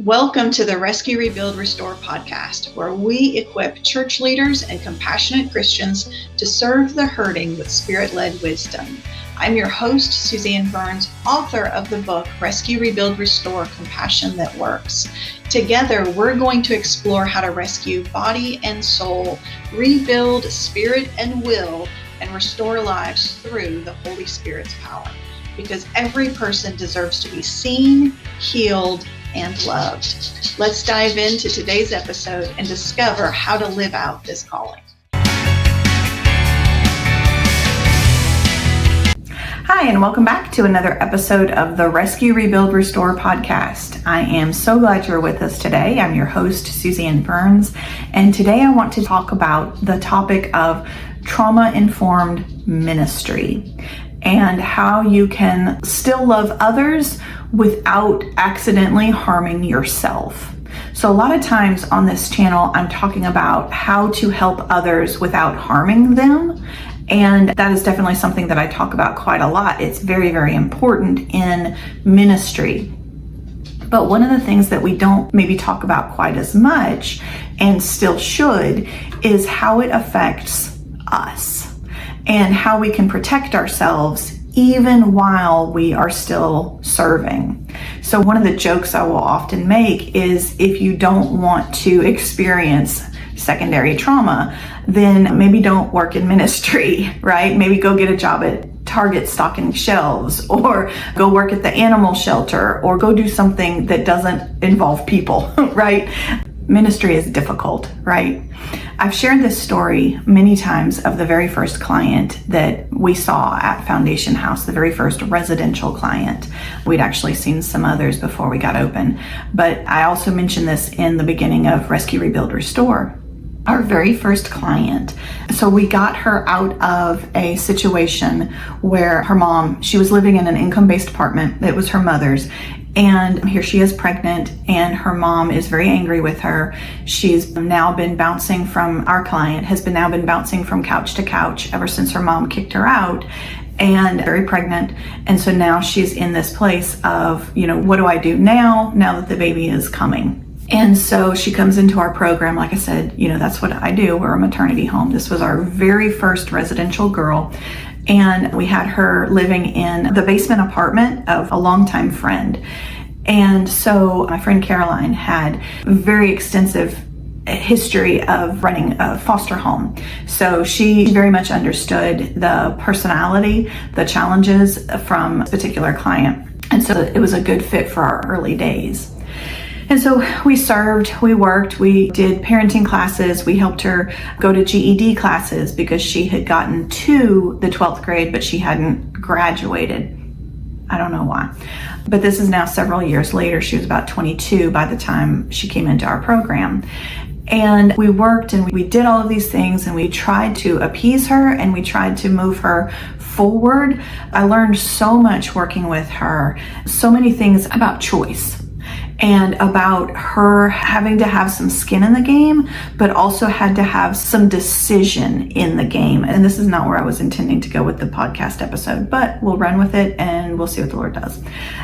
Welcome to the Rescue, Rebuild, Restore podcast, where we equip church leaders and compassionate Christians to serve the hurting with Spirit-led wisdom. I'm your host, Suzanne Burns, author of the book, Rescue, Rebuild, Restore, Compassion That Works. Together, we're going to explore how to rescue body and soul, rebuild spirit and will, and restore lives through the Holy Spirit's power. Because every person deserves to be seen, healed, and loved. Let's dive into today's episode and discover how to live out this calling. Hi, and welcome back to another episode of the Rescue, Rebuild, Restore podcast. I am so glad you're with us today. I'm your host, Suzanne Burns, and today I want to talk about the topic of trauma-informed ministry and how you can still love others without accidentally harming yourself. So a lot of times on this channel, I'm talking about how to help others without harming them. And that is definitely something that I talk about quite a lot. It's very, very important in ministry. But one of the things that we don't maybe talk about quite as much, and still should, is how it affects us and how we can protect ourselves even while we are still serving. So one of the jokes I will often make is, if you don't want to experience secondary trauma, then maybe don't work in ministry, right? Maybe go get a job at Target stocking shelves, or go work at the animal shelter, or go do something that doesn't involve people, right? Ministry is difficult, right? I've shared this story many times of the very first client that we saw at Foundation House, the very first residential client. We'd actually seen some others before we got open, but I also mentioned this in the beginning of Rescue, Rebuild, Restore. Our very first client. So we got her out of a situation where her mom, she was living in an income-based apartment. It was her mother's. And here she is pregnant, and her mom is very angry with her. She's now been bouncing from, our client has been bouncing from couch to couch ever since her mom kicked her out, and very pregnant. And so now she's in this place of, what do I do now that the baby is coming? And so she comes into our program. Like I said, that's what I do. We're a maternity home. This was our very first residential girl. And we had her living in the basement apartment of a longtime friend. And so my friend Caroline had very extensive history of running a foster home. So she very much understood the personality, the challenges from a particular client. And so it was a good fit for our early days. And so we served, we worked, we did parenting classes, we helped her go to GED classes because she had gotten to the 12th grade, but she hadn't graduated. I don't know why. But this is now several years later. She was about 22 by the time she came into our program. And we worked and we did all of these things, and we tried to appease her and we tried to move her forward. I learned so much working with her, so many things about choice, and about her having to have some skin in the game, but also had to have some decision in the game. And this is not where I was intending to go with the podcast episode, but we'll run with it and we'll see what the Lord does.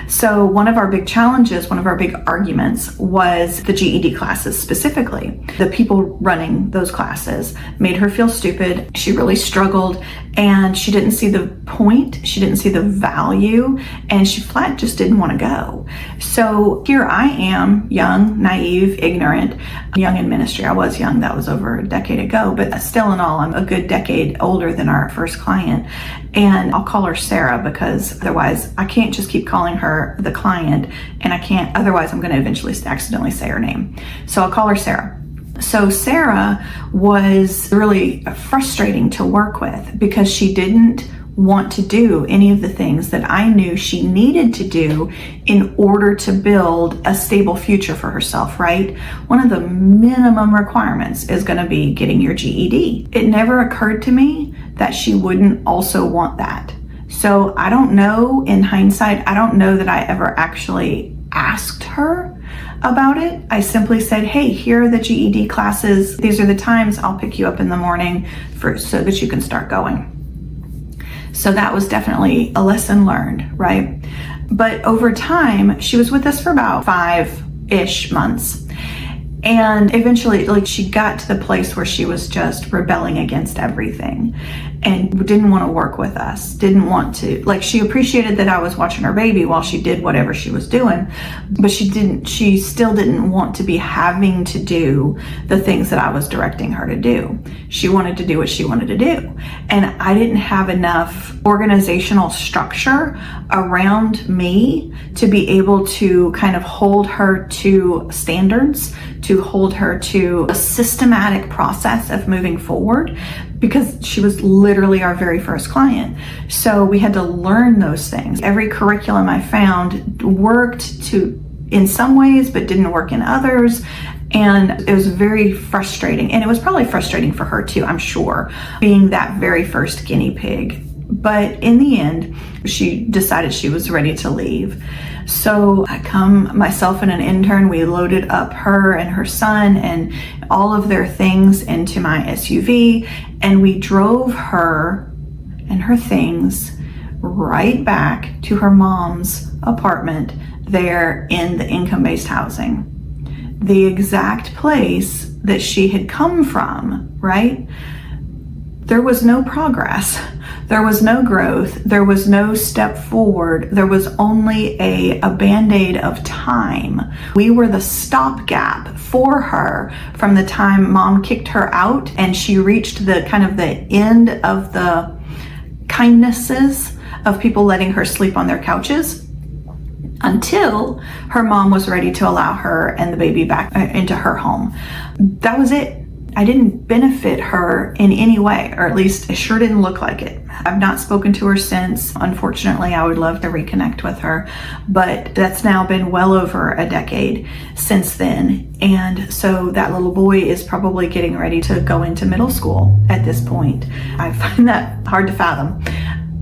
So one of our big challenges, one of our big arguments was the GED classes specifically. The people running those classes made her feel stupid. She really struggled, and she didn't see the point. She didn't see the value, and she flat just didn't want to go. So here I am, young, naive, ignorant, young in ministry. I was young, that was over a decade ago, but still in all, I'm a good decade older than our first client. And I'll call her Sarah, because otherwise I can't just keep calling her the client, and otherwise I'm going to eventually accidentally say her name. So I'll call her Sarah. So Sarah was really frustrating to work with because she didn't want to do any of the things that I knew she needed to do in order to build a stable future for herself, right? One of the minimum requirements is going to be getting your GED. It never occurred to me that she wouldn't also want that. So I don't know, in hindsight, I don't know that I ever actually asked her about it. I simply said, hey, here are the GED classes. These are the times. I'll pick you up in the morning so that you can start going. So that was definitely a lesson learned, right? But over time, she was with us for about 5 ish months. And eventually, like, she got to the place where she was just rebelling against everything and didn't want to work with us, didn't want to, like, she appreciated that I was watching her baby while she did whatever she was doing, but she still didn't want to be having to do the things that I was directing her to do. She wanted to do what she wanted to do. And I didn't have enough organizational structure around me to be able to kind of hold her to standards, to hold her to a systematic process of moving forward, because she was literally our very first client. So we had to learn those things. Every curriculum I found worked in some ways, but didn't work in others. And it was very frustrating. And it was probably frustrating for her too, I'm sure, being that very first guinea pig. But in the end, she decided she was ready to leave. So myself and an intern, we loaded up her and her son and all of their things into my SUV, and we drove her and her things right back to her mom's apartment there in the income-based housing. The exact place that she had come from, right? There was no progress. There was no growth. There was no step forward. There was only a Band-Aid of time. We were the stopgap for her from the time mom kicked her out and she reached the kind of the end of the kindnesses of people letting her sleep on their couches, until her mom was ready to allow her and the baby back into her home. That was it. I didn't benefit her in any way, or at least it sure didn't look like it. I've not spoken to her since. Unfortunately, I would love to reconnect with her, but that's now been well over a decade since then. And so that little boy is probably getting ready to go into middle school at this point. I find that hard to fathom,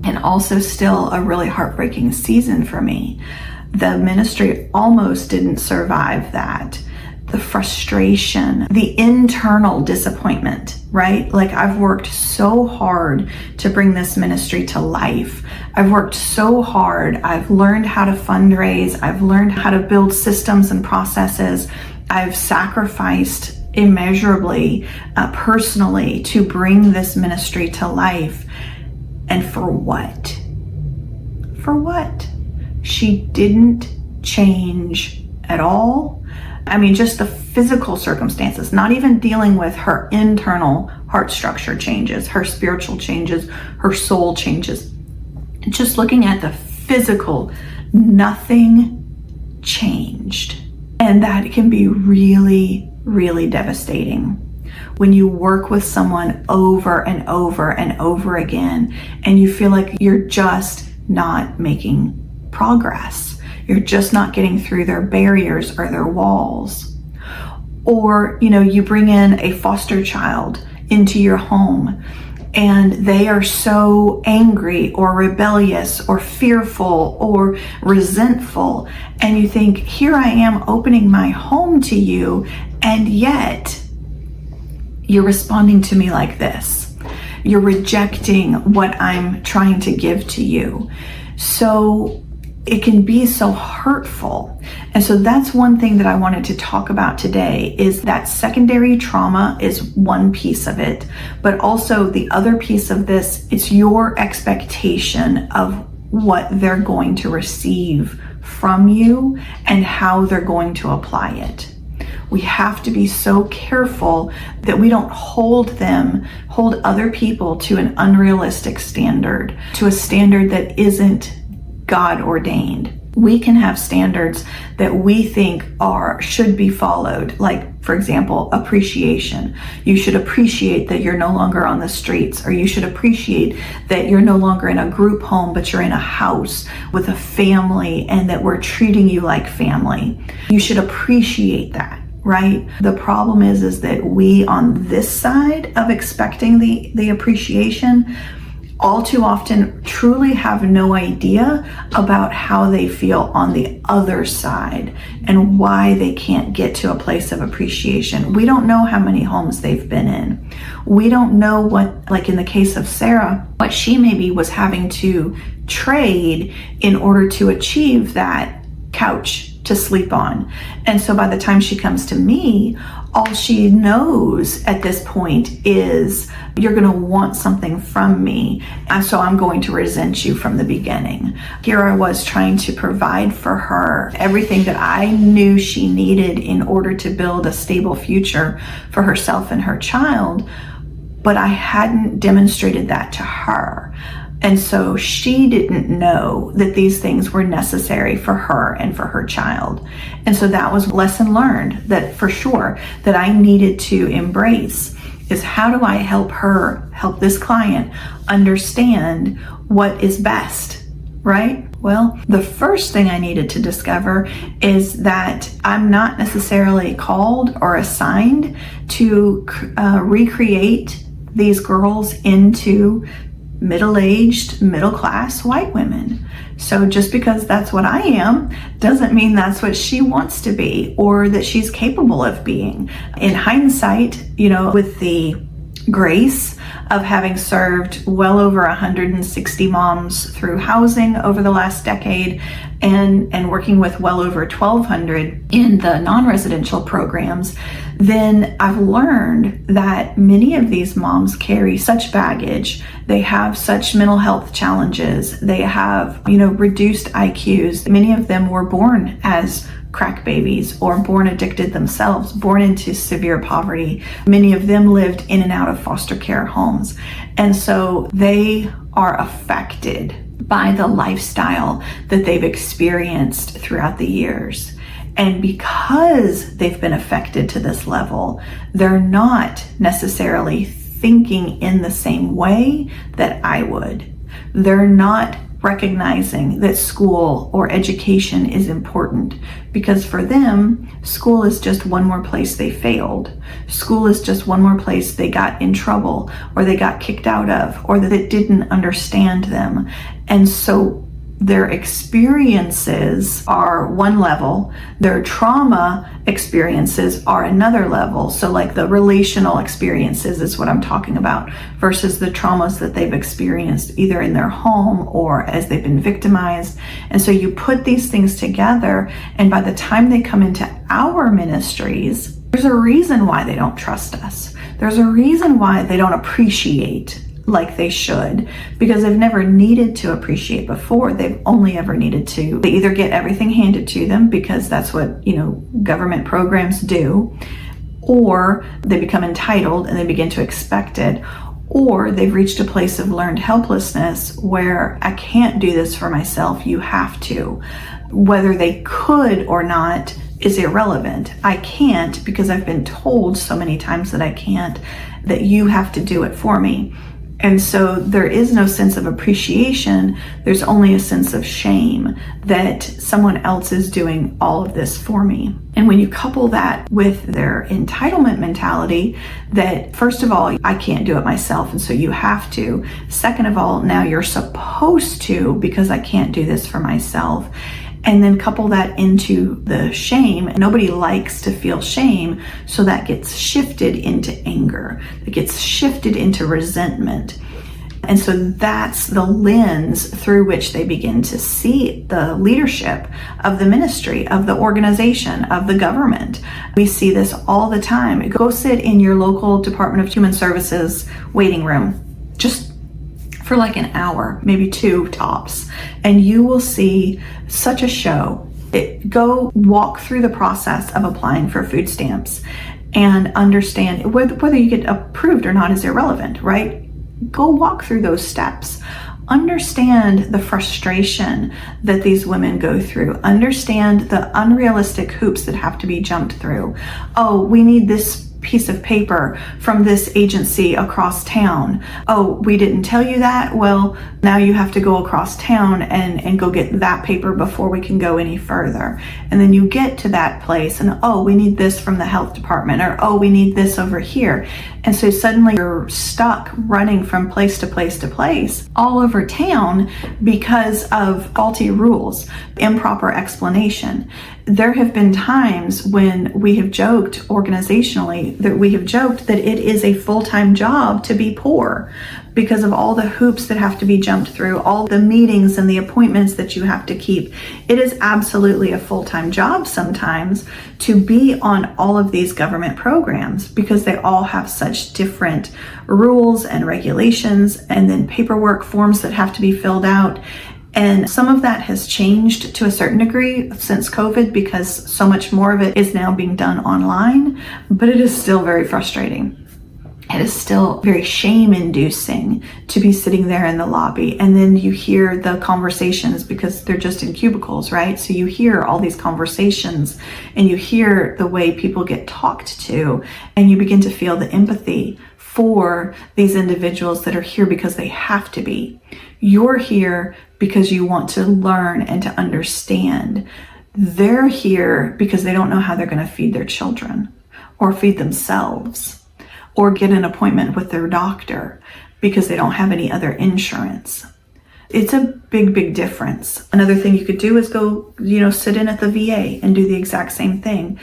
and also still a really heartbreaking season for me. The ministry almost didn't survive that. The frustration, the internal disappointment, right? Like, I've worked so hard to bring this ministry to life. I've worked so hard. I've learned how to fundraise. I've learned how to build systems and processes. I've sacrificed immeasurably, personally, to bring this ministry to life. And for what? For what? She didn't change at all. I mean, just the physical circumstances, not even dealing with her internal heart structure changes, her spiritual changes, her soul changes. Just looking at the physical, nothing changed. And that can be really, really devastating when you work with someone over and over and over again, and you feel like you're just not making progress. You're just not getting through their barriers or their walls. Or, you bring in a foster child into your home and they are so angry or rebellious or fearful or resentful. And you think, here I am opening my home to you, and yet you're responding to me like this. You're rejecting what I'm trying to give to you. So it can be so hurtful. And so that's one thing that I wanted to talk about today, is that secondary trauma is one piece of it, but also the other piece of this, it's your expectation of what they're going to receive from you and how they're going to apply it. We have to be so careful that we don't hold other people to an unrealistic standard, to a standard that isn't God ordained. We can have standards that we think should be followed. Like, for example, appreciation. You should appreciate that you're no longer on the streets, or you should appreciate that you're no longer in a group home, but you're in a house with a family and that we're treating you like family. You should appreciate that, right? The problem is that we, on this side of expecting the appreciation, all too often truly have no idea about how they feel on the other side and why they can't get to a place of appreciation. We don't know how many homes they've been in. We don't know what, like in the case of Sarah, what she maybe was having to trade in order to achieve that couch to sleep on. And so by the time she comes to me, all she knows at this point is, you're going to want something from me, and so I'm going to resent you from the beginning. Here I was trying to provide for her everything that I knew she needed in order to build a stable future for herself and her child, but I hadn't demonstrated that to her. And so she didn't know that these things were necessary for her and for her child. And so that was a lesson learned, that for sure that I needed to embrace, is how do I help this client understand what is best, right? Well, the first thing I needed to discover is that I'm not necessarily called or assigned to recreate these girls into middle-aged, middle-class white women. So just because that's what I am doesn't mean that's what she wants to be or that she's capable of being. In hindsight, with the grace of having served well over 160 moms through housing over the last decade, and working with well over 1,200 in the non-residential programs, then I've learned that many of these moms carry such baggage. They have such mental health challenges. They have, reduced IQs. Many of them were born as crack babies or born addicted themselves, born into severe poverty. Many of them lived in and out of foster care homes. And so they are affected by the lifestyle that they've experienced throughout the years. And because they've been affected to this level, they're not necessarily thinking in the same way that I would. They're not recognizing that school or education is important, because for them, school is just one more place they failed. School is just one more place they got in trouble or they got kicked out of, or that it didn't understand them. And so their experiences are one level, their trauma experiences are another level. So like the relational experiences is what I'm talking about, versus the traumas that they've experienced either in their home or as they've been victimized. And so you put these things together, and by the time they come into our ministries, there's a reason why they don't trust us. There's a reason why they don't appreciate like they should, because they've never needed to appreciate before. They've only ever needed to, they either get everything handed to them because that's what, government programs do, or they become entitled and they begin to expect it, or they've reached a place of learned helplessness where I can't do this for myself, you have to. Whether they could or not is irrelevant. I can't because I've been told so many times that I can't, that you have to do it for me. And so there is no sense of appreciation. There's only a sense of shame that someone else is doing all of this for me. And when you couple that with their entitlement mentality, that first of all, I can't do it myself, and so you have to. Second of all, now you're supposed to because I can't do this for myself. And then couple that into the shame. Nobody likes to feel shame, so that gets shifted into anger. It gets shifted into resentment. And so that's the lens through which they begin to see the leadership of the ministry, of the organization, of the government. We see this all the time. Go sit in your local Department of Human Services waiting room, just for like an hour, maybe two tops, and you will see such a show. Go walk through the process of applying for food stamps and understand whether you get approved or not is irrelevant, right? Go walk through those steps. Understand the frustration that these women go through. Understand the unrealistic hoops that have to be jumped through. Oh, we need this piece of paper from this agency across town. Oh, we didn't tell you that? Well, now you have to go across town and go get that paper before we can go any further. And then you get to that place and, oh, we need this from the health department, or, oh, we need this over here. And so suddenly you're stuck running from place to place to place all over town because of faulty rules, improper explanation. There have been times when we have joked organizationally family that we have joked that it is a full-time job to be poor because of all the hoops that have to be jumped through, all the meetings and the appointments that you have to keep. It is absolutely a full-time job sometimes to be on all of these government programs because they all have such different rules and regulations and then paperwork forms that have to be filled out. And some of that has changed to a certain degree since COVID because so much more of it is now being done online, but it is still very frustrating. It is still very shame-inducing to be sitting there in the lobby, and then you hear the conversations because they're just in cubicles, right? So you hear all these conversations and you hear the way people get talked to, and you begin to feel the empathy for these individuals that are here because they have to be. You're here because you want to learn and to understand. They're here because they don't know how they're going to feed their children or feed themselves or get an appointment with their doctor because they don't have any other insurance. It's a big, big difference. Another thing you could do is go, sit in at the VA and do the exact same thing.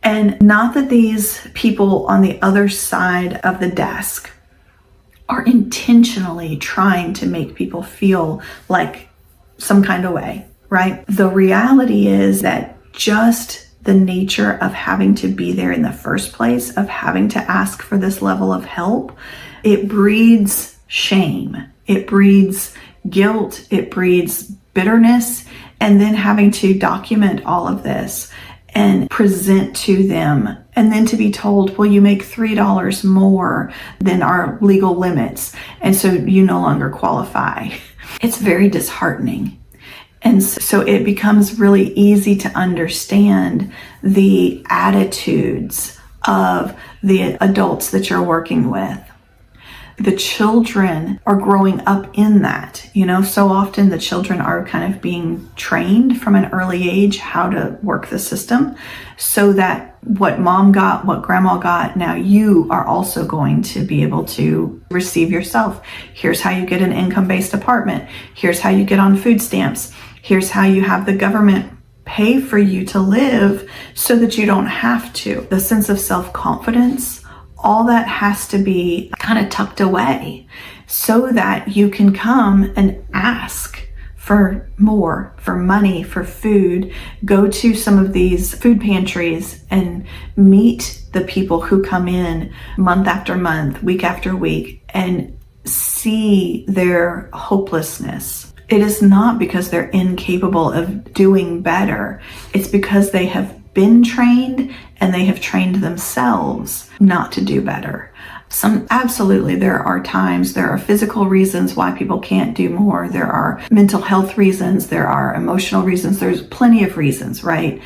And not that these people on the other side of the desk are intentionally trying to make people feel like some kind of way, right? The reality is that just the nature of having to be there in the first place, of having to ask for this level of help, it breeds shame, it breeds guilt, it breeds bitterness, and then having to document all of this and present to them, and then to be told, well, you make $3 more than our legal limits, and so you no longer qualify. It's very disheartening. And so it becomes really easy to understand the attitudes of the adults that you're working with. The children are growing up in that, so often the children are kind of being trained from an early age how to work the system so that what mom got, what grandma got, now you are also going to be able to receive yourself. Here's how you get an income-based apartment. Here's how you get on food stamps. Here's how you have the government pay for you to live so that you don't have to. The sense of self-confidence, all that has to be kind of tucked away so that you can come and ask for more, for money, for food, go to some of these food pantries and meet the people who come in month after month, week after week, and see their hopelessness. It is not because they're incapable of doing better. It's because they have been trained and they have trained themselves not to do better. Absolutely, there are times, there are physical reasons why people can't do more. There are mental health reasons, there are emotional reasons, there's plenty of reasons, right?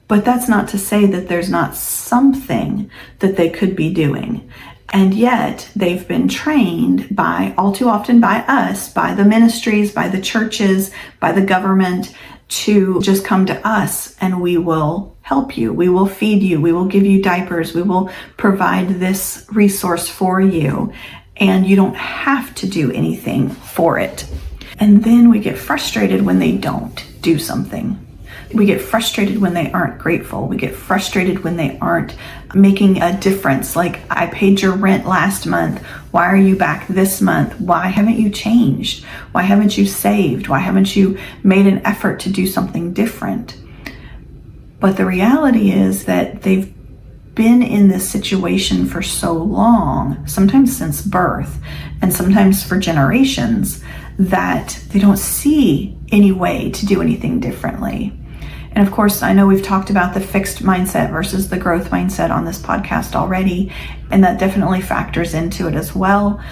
But that's not to say that there's not something that they could be doing. And yet they've been trained all too often by us, by the ministries, by the churches, by the government, to just come to us and we will help you. We will feed you. We will give you diapers. We will provide this resource for you. And you don't have to do anything for it. And then we get frustrated when they don't do something. We get frustrated when they aren't grateful. We get frustrated when they aren't making a difference. Like, I paid your rent last month. Why are you back this month? Why haven't you changed? Why haven't you saved? Why haven't you made an effort to do something different? But the reality is that they've been in this situation for so long, sometimes since birth, and sometimes for generations, that they don't see any way to do anything differently. And of course, I know we've talked about the fixed mindset versus the growth mindset on this podcast already, and that definitely factors into it as well.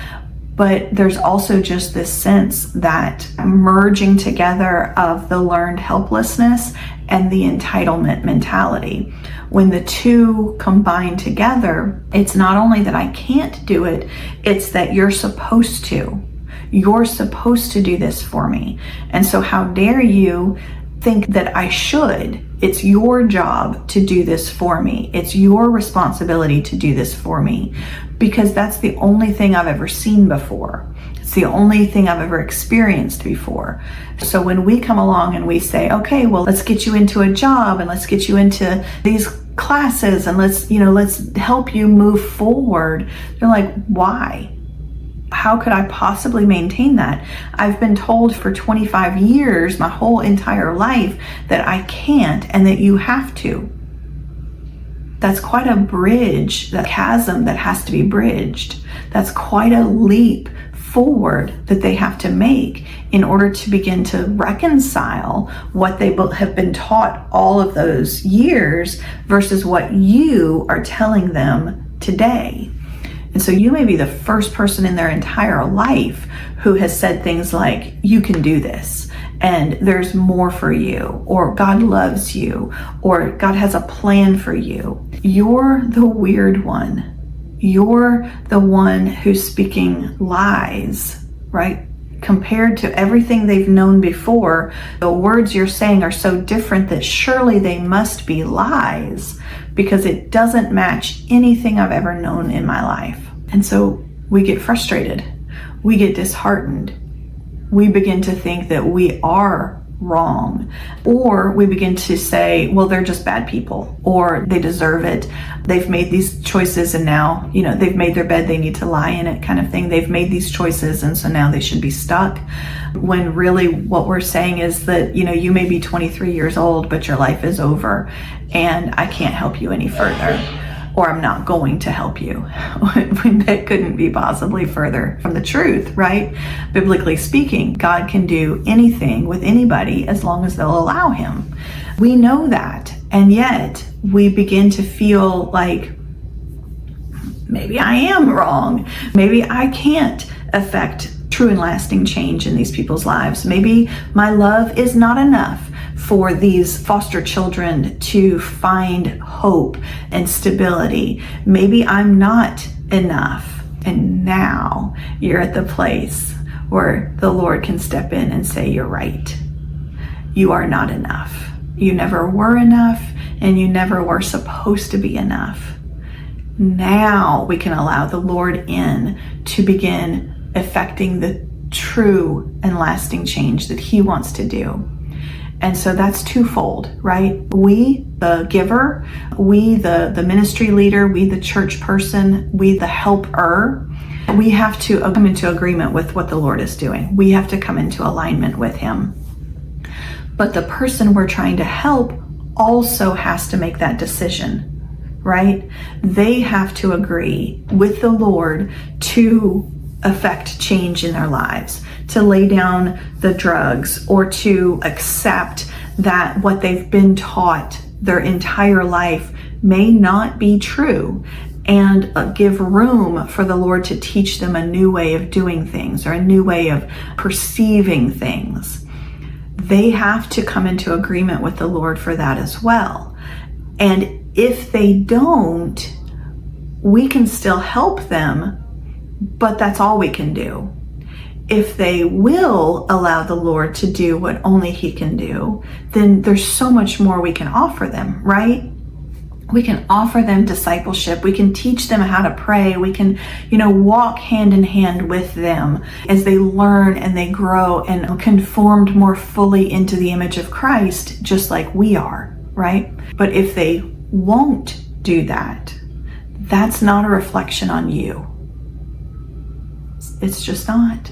But there's also just this sense that merging together of the learned helplessness and the entitlement mentality. When the two combine together, it's not only that I can't do it, it's that you're supposed to. You're supposed to do this for me. And so how dare you think that I should? It's your job to do this for me. It's your responsibility to do this for me, because that's the only thing I've ever seen before. It's It's the only thing I've ever experienced before. So when we come along and we say, okay, well, let's get you into a job and let's get you into these classes and let's help you move forward. They're like, why? How could I possibly maintain that? I've been told for 25 years, my whole entire life, that I can't and that you have to. That's quite a bridge, that chasm that has to be bridged. That's quite a leap forward that they have to make in order to begin to reconcile what they have been taught all of those years versus what you are telling them today. And so you may be the first person in their entire life who has said things like, you can do this, and there's more for you, or God loves you, or God has a plan for you. You're the weird one. You're the one who's speaking lies, right? Compared to everything they've known before, the words you're saying are so different that surely they must be lies, because it doesn't match anything I've ever known in my life. And so we get frustrated. We get disheartened. We begin to think that we are wrong, or we begin to say, well, they're just bad people, or they deserve it. They've made these choices and now, they've made their bed, they need to lie in it, kind of thing. They've made these choices and so now they should be stuck. When really what we're saying is that, you may be 23 years old, but your life is over and I can't help you any further, or I'm not going to help you, when that couldn't be possibly further from the truth, right? Biblically speaking, God can do anything with anybody as long as they'll allow him. We know that, and yet we begin to feel like maybe I am wrong. Maybe I can't affect true and lasting change in these people's lives. Maybe my love is not enough for these foster children to find hope and stability. Maybe I'm not enough. And now you're at the place where the Lord can step in and say, you're right. You are not enough. You never were enough, and you never were supposed to be enough. Now we can allow the Lord in to begin effecting the true and lasting change that he wants to do. And so that's twofold, right? We, the giver, we, the ministry leader, we, the church person, we, the helper, we have to come into agreement with what the Lord is doing. We have to come into alignment with him. But the person we're trying to help also has to make that decision, right? They have to agree with the Lord to affect change in their lives, to lay down the drugs, or to accept that what they've been taught their entire life may not be true, and give room for the Lord to teach them a new way of doing things, or a new way of perceiving things. They have to come into agreement with the Lord for that as well. And if they don't, we can still help them, but that's all we can do. If they will allow the Lord to do what only he can do, then there's so much more we can offer them, right? We can offer them discipleship. We can teach them how to pray. We can, walk hand in hand with them as they learn and they grow and conformed more fully into the image of Christ, just like we are, right? But if they won't do that, that's not a reflection on you. It's just not.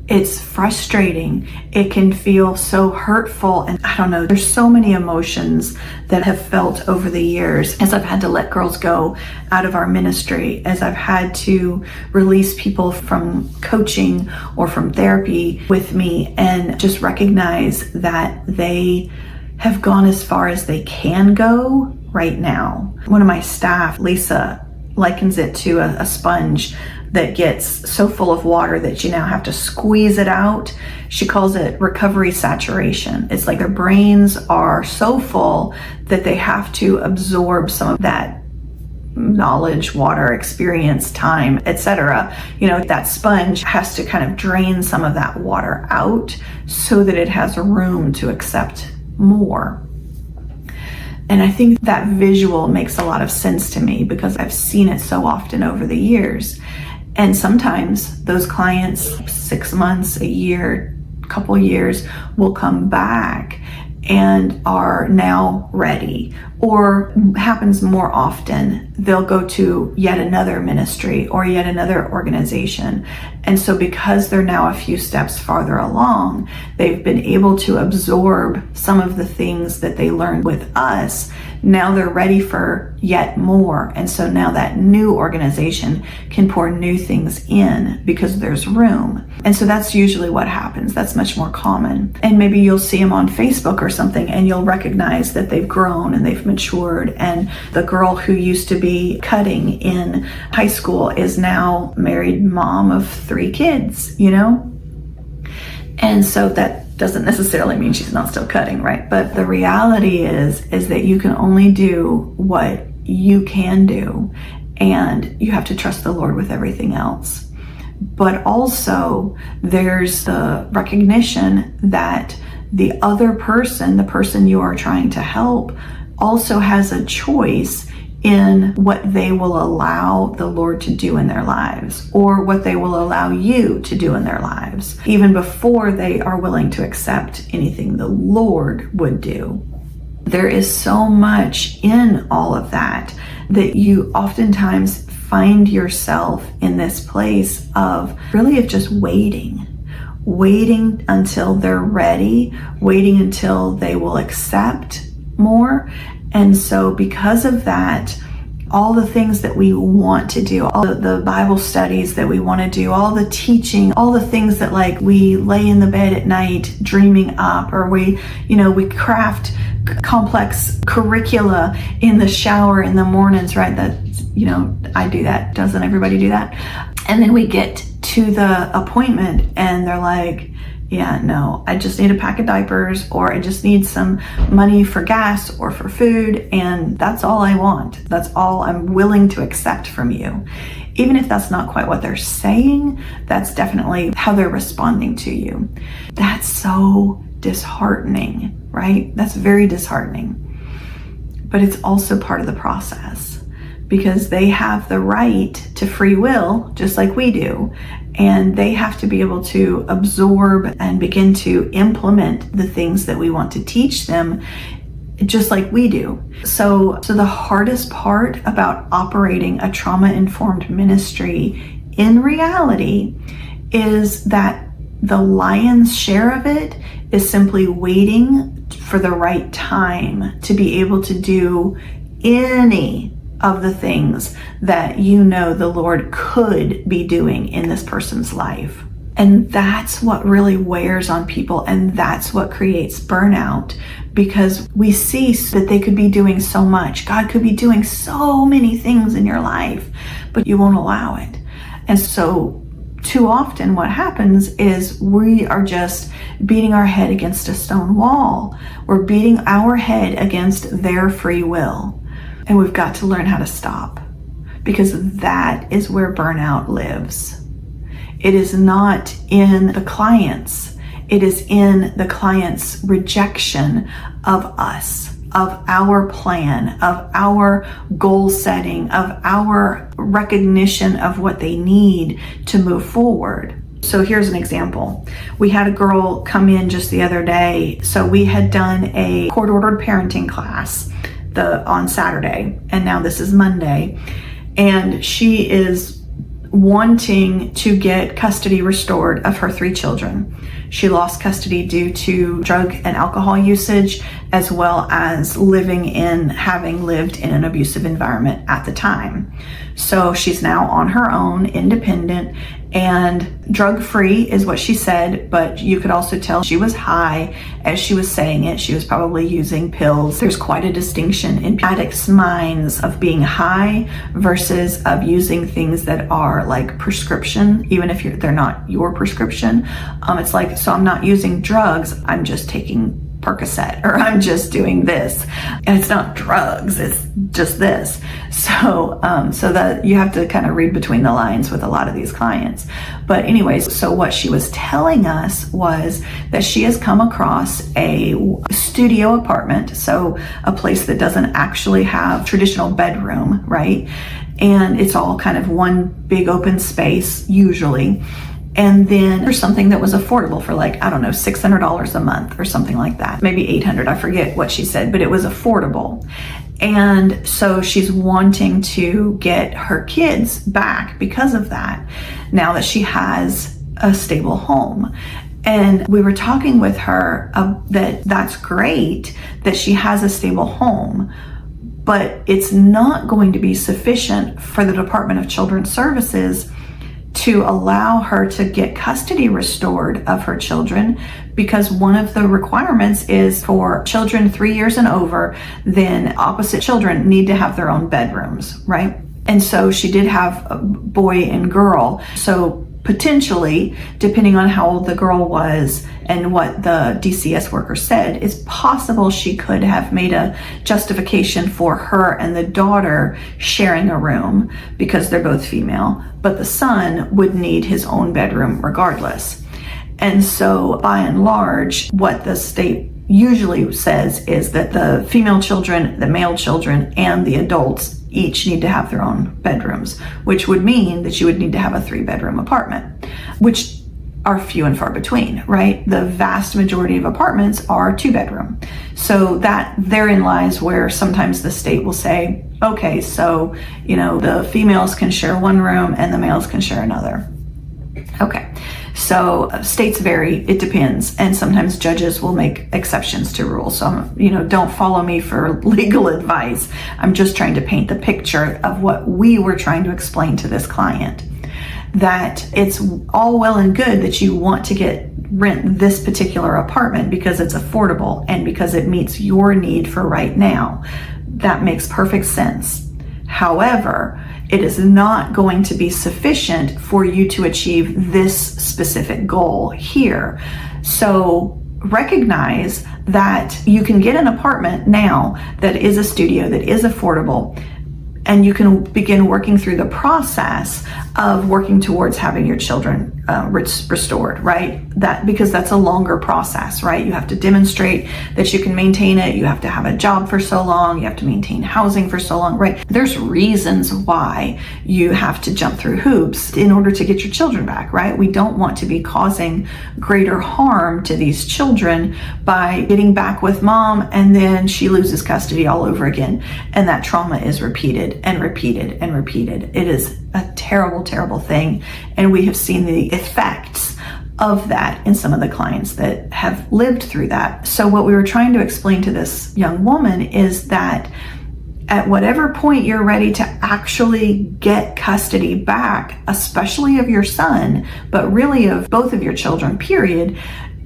It's frustrating. It can feel so hurtful. And I don't know, there's so many emotions that have felt over the years as I've had to let girls go out of our ministry, as I've had to release people from coaching or from therapy with me, and just recognize that they have gone as far as they can go right now. One of my staff, Lisa, likens it to a sponge that gets so full of water that you now have to squeeze it out. She calls it recovery saturation. It's like their brains are so full that they have to absorb some of that knowledge, water, experience, time, etc. That sponge has to kind of drain some of that water out so that it has room to accept more. And I think that visual makes a lot of sense to me because I've seen it so often over the years. And sometimes those clients, 6 months, a year, couple years, will come back and are now ready. Or happens more often, they'll go to yet another ministry or yet another organization. And so because they're now a few steps farther along, they've been able to absorb some of the things that they learned with us. Now they're ready for yet more. And so now that new organization can pour new things in because there's room. And so that's usually what happens. That's much more common. And maybe you'll see them on Facebook or something and you'll recognize that they've grown and they've matured. And the girl who used to be cutting in high school is now married mom of 3 kids, And so that doesn't necessarily mean she's not still cutting, right? But the reality is that you can only do what you can do, and you have to trust the Lord with everything else. But also there's the recognition that the other person, the person you are trying to help, also has a choice in what they will allow the Lord to do in their lives, or what they will allow you to do in their lives, even before they are willing to accept anything the Lord would do. There is so much in all of that you oftentimes find yourself in this place of just waiting until they're ready, waiting until they will accept more. And so because of that, all the things that we want to do, all the Bible studies that we want to do, all the teaching, all the things that we lay in the bed at night dreaming up, or we craft complex curricula in the shower in the mornings, right? That, I do that. Doesn't everybody do that? And then we get to the appointment and they're like, yeah, no, I just need a pack of diapers, or I just need some money for gas or for food, and that's all I want. That's all I'm willing to accept from you. Even if that's not quite what they're saying, that's definitely how they're responding to you. That's so disheartening, right? That's very disheartening. But it's also part of the process, because they have the right to free will, just like we do. And they have to be able to absorb and begin to implement the things that we want to teach them, just like we do. So the hardest part about operating a trauma-informed ministry in reality is that the lion's share of it is simply waiting for the right time to be able to do any of the things that the Lord could be doing in this person's life. And that's what really wears on people, and that's what creates burnout, because we see that they could be doing so much. God could be doing so many things in your life, but you won't allow it. And so too often what happens is we are just beating our head against a stone wall. We're beating our head against their free will. And we've got to learn how to stop, because that is where burnout lives. It is not in the clients. It is in the client's rejection of us, of our plan, of our goal setting, of our recognition of what they need to move forward. So here's an example. We had a girl come in just the other day. So we had done a court-ordered parenting class on Saturday, and now this is Monday, and she is wanting to get custody restored of her 3 children. She lost custody due to drug and alcohol usage, as well as having lived in an abusive environment at the time. So she's now on her own, independent, and drug-free is what she said, but you could also tell she was high as she was saying it. She was probably using pills. There's quite a distinction in addicts' minds of being high versus of using things that are like prescription, even if they're not your prescription. It's like, so I'm not using drugs, I'm just taking Percocet, or I'm just doing this. And it's not drugs, it's just this. So that you have to kind of read between the lines with a lot of these clients. But anyways, so what she was telling us was that she has come across a studio apartment, so a place that doesn't actually have traditional bedroom, right? And it's all kind of one big open space usually. And then there's something that was affordable for like, I don't know, $600 a month or something like that. Maybe $800, I forget what she said, but it was affordable. And so she's wanting to get her kids back because of that, now that she has a stable home. And we were talking with her that's great that she has a stable home, but it's not going to be sufficient for the Department of Children's Services to allow her to get custody restored of her children, because one of the requirements is for children 3 years and over, then opposite children need to have their own bedrooms, right? And so she did have a boy and girl. So potentially, depending on how old the girl was and what the DCS worker said, it's possible she could have made a justification for her and the daughter sharing a room because they're both female, but the son would need his own bedroom regardless. And so by and large, what the state usually says is that the female children, the male children, and the adults each need to have their own bedrooms, which would mean that you would need to have a 3-bedroom apartment, which are few and far between, right? The vast majority of apartments are 2-bedroom. So that therein lies where sometimes the state will say, okay, so, the females can share one room and the males can share another. Okay, so states vary, it depends, and sometimes judges will make exceptions to rules. So, don't follow me for legal advice. I'm just trying to paint the picture of what we were trying to explain to this client, that it's all well and good that you want to rent this particular apartment because it's affordable and because it meets your need for right now. That makes perfect sense. However, it is not going to be sufficient for you to achieve this specific goal here. So recognize that you can get an apartment now that is a studio, that is affordable, and you can begin working through the process of working towards having your children restored, right? Because that's a longer process, right? You have to demonstrate that you can maintain it. You have to have a job for so long. You have to maintain housing for so long, right? There's reasons why you have to jump through hoops in order to get your children back, right? We don't want to be causing greater harm to these children by getting back with mom and then she loses custody all over again. And that trauma is repeated and repeated and repeated. It is a terrible, terrible thing. And we have seen the effects of that in some of the clients that have lived through that. So what we were trying to explain to this young woman is that at whatever point you're ready to actually get custody back, especially of your son, but really of both of your children, period,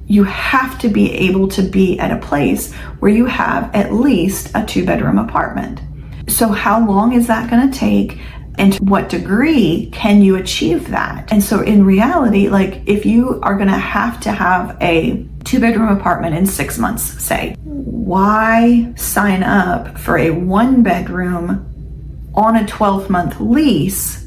you have to be able to be at a place where you have at least a 2-bedroom apartment. So how long is that going to take? And to what degree can you achieve that? And so in reality, like if you are going to have a 2-bedroom apartment in 6 months, say, why sign up for a 1-bedroom on a 12-month lease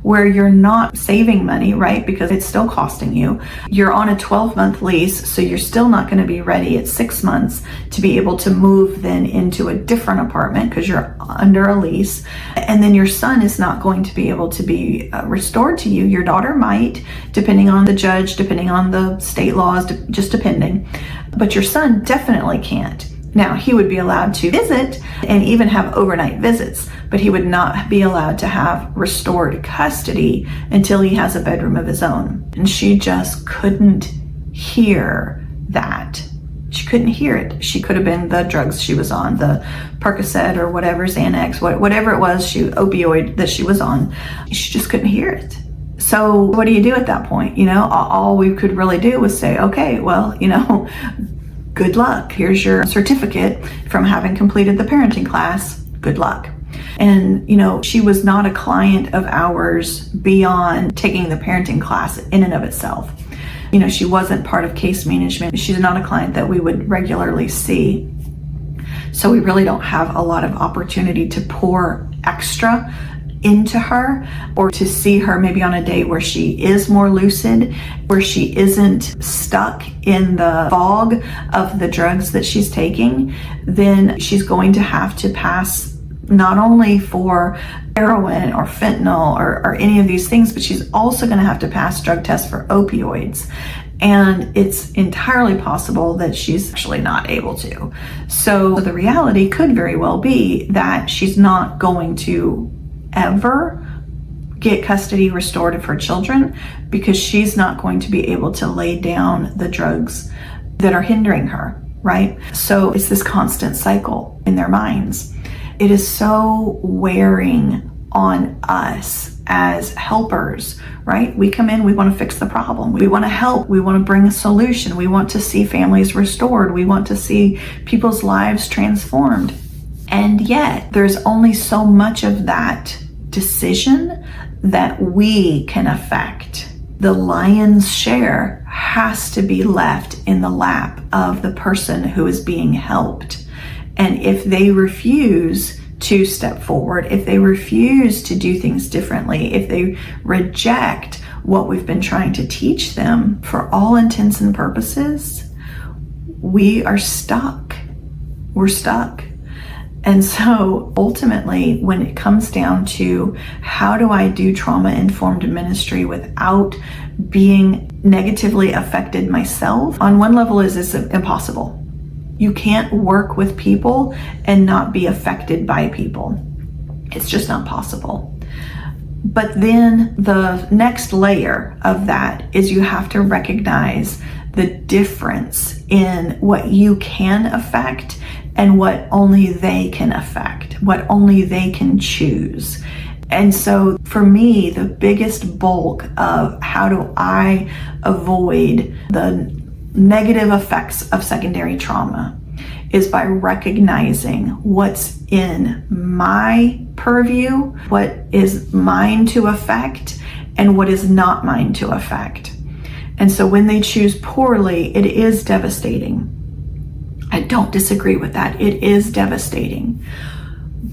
where you're not saving money, right? Because it's still costing you. You're on a 12-month lease, so you're still not going to be ready at 6 months to be able to move then into a different apartment because you're under a lease. And then your son is not going to be able to be restored to you. Your daughter might, depending on the judge, depending on the state laws, just depending. But your son definitely can't. Now, he would be allowed to visit and even have overnight visits, but he would not be allowed to have restored custody until he has a bedroom of his own. And she just couldn't hear that. She couldn't hear it. She could have been the drugs she was on, the Percocet or whatever, Xanax, whatever it was, opioid that she was on. She just couldn't hear it. So what do you do at that point? All we could really do was say, okay, well, good luck. Here's your certificate from having completed the parenting class. Good luck. And, she was not a client of ours beyond taking the parenting class in and of itself. She wasn't part of case management. She's not a client that we would regularly see. So we really don't have a lot of opportunity to pour extra into her, or to see her maybe on a day where she is more lucid, where she isn't stuck in the fog of the drugs that she's taking. Then she's going to have to pass not only for heroin or fentanyl or any of these things, but she's also going to have to pass drug tests for opioids. And it's entirely possible that she's actually not able to. So the reality could very well be that she's not going to ever get custody restored of her children, because she's not going to be able to lay down the drugs that are hindering her, right? So it's this constant cycle in their minds. It is so wearing on us as helpers, right? We come in, we want to fix the problem. We want to help. We want to bring a solution. We want to see families restored. We want to see people's lives transformed. And yet there's only so much of that decision that we can affect. The lion's share has to be left in the lap of the person who is being helped. And if they refuse to step forward, if they refuse to do things differently, if they reject what we've been trying to teach them, for all intents and purposes, we are stuck. We're stuck. And so ultimately, when it comes down to how do I do trauma-informed ministry without being negatively affected myself, on one level it's impossible. You can't work with people and not be affected by people. It's just not possible. But then the next layer of that is you have to recognize the difference in what you can affect and what only they can affect, what only they can choose. And so for me, the biggest bulk of how do I avoid the negative effects of secondary trauma is by recognizing what's in my purview, what is mine to affect, and what is not mine to affect. And so when they choose poorly, it is devastating. I don't disagree with that. It is devastating.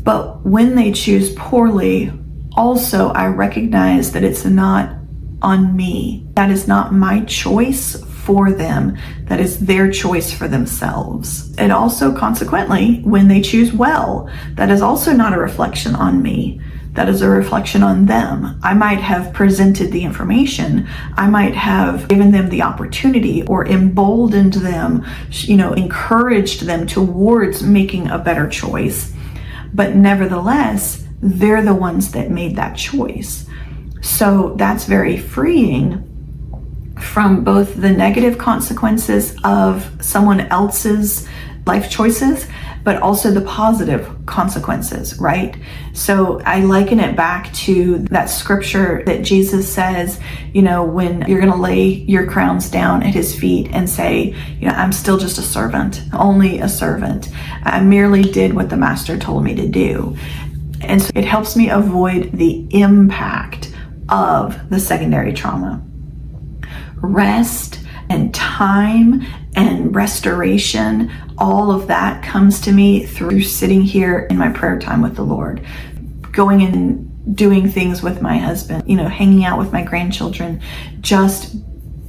But when they choose poorly, also I recognize that it's not on me. That is not my choice for them. That is their choice for themselves. And also consequently, when they choose well, that is also not a reflection on me. That is a reflection on them. I might have presented the information. I might have given them the opportunity or emboldened them, encouraged them towards making a better choice. But nevertheless, they're the ones that made that choice. So that's very freeing from both the negative consequences of someone else's life choices, but also the positive consequences, right? So I liken it back to that scripture that Jesus says, when you're going to lay your crowns down at his feet and say, I'm still just a servant, only a servant. I merely did what the master told me to do. And so it helps me avoid the impact of the secondary trauma. Rest and time and restoration, all of that comes to me through sitting here in my prayer time with the Lord, going and doing things with my husband, hanging out with my grandchildren, just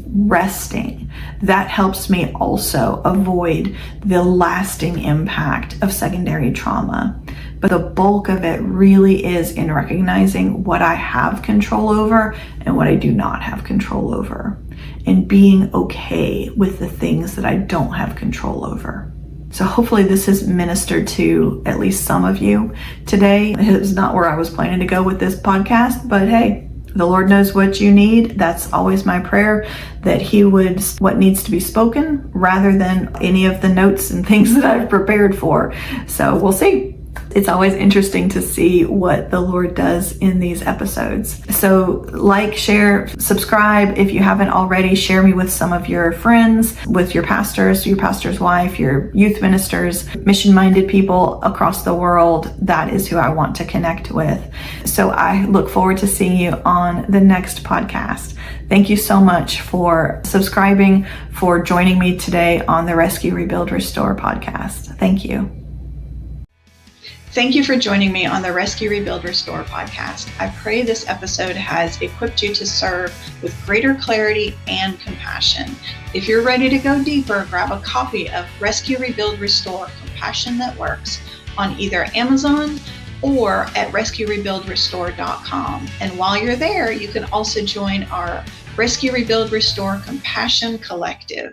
resting. That helps me also avoid the lasting impact of secondary trauma. But the bulk of it really is in recognizing what I have control over and what I do not have control over, and being okay with the things that I don't have control over. So hopefully this has ministered to at least some of you today. It is not where I was planning to go with this podcast, but hey, the Lord knows what you need. That's always my prayer, that he would, what needs to be spoken rather than any of the notes and things that I've prepared for. So we'll see. It's always interesting to see what the Lord does in these episodes. So like, share, subscribe. If you haven't already, share me with some of your friends, with your pastors, your pastor's wife, your youth ministers, mission-minded people across the world. That is who I want to connect with. So I look forward to seeing you on the next podcast. Thank you so much for subscribing, for joining me today on the Rescue, Rebuild, Restore podcast. Thank you. Thank you for joining me on the Rescue, Rebuild, Restore podcast. I pray this episode has equipped you to serve with greater clarity and compassion. If you're ready to go deeper, grab a copy of Rescue, Rebuild, Restore, Compassion That Works on either Amazon or at rescuerebuildrestore.com. And while you're there, you can also join our Rescue, Rebuild, Restore Compassion Collective.